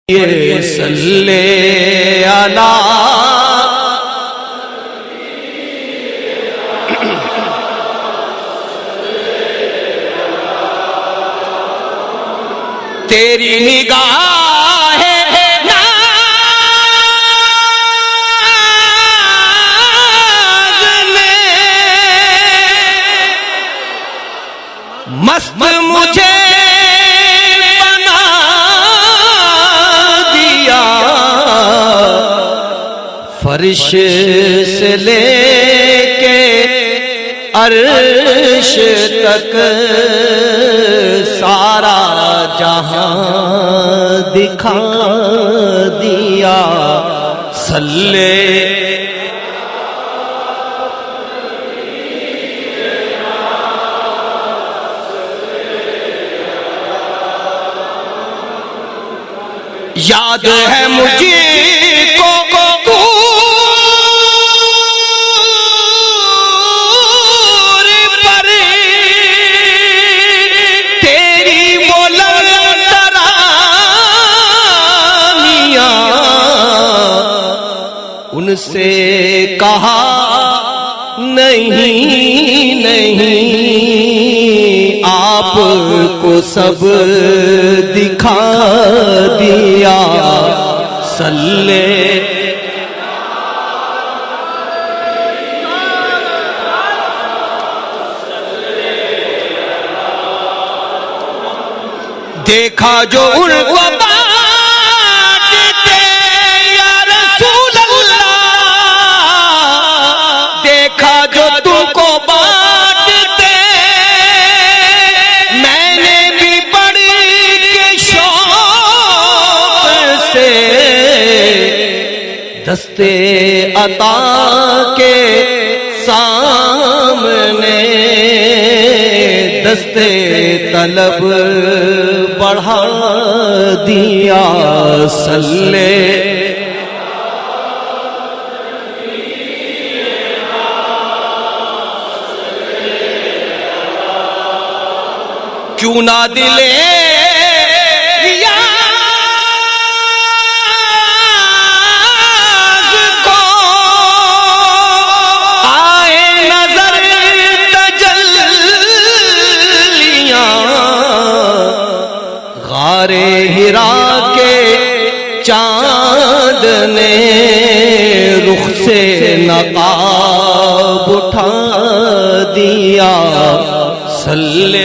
صلی علی تیری نگاہ ناز نے مست مجھے بنا دیا، فرش سے لے کے عرش تک سارا جہاں دکھا دیا۔ صلی یاد ہے مجھے کو ان سے کہا نہیں نہیں، آپ کو سب دکھا دیا۔ صلی دیکھا جو ان کو دستے عطا کے سامنے دستے طلب بڑھا دیا۔ صلی کیوں نہ دلے ہرا کے چاند نے رخ سے نقاب اٹھا دیا۔ صلی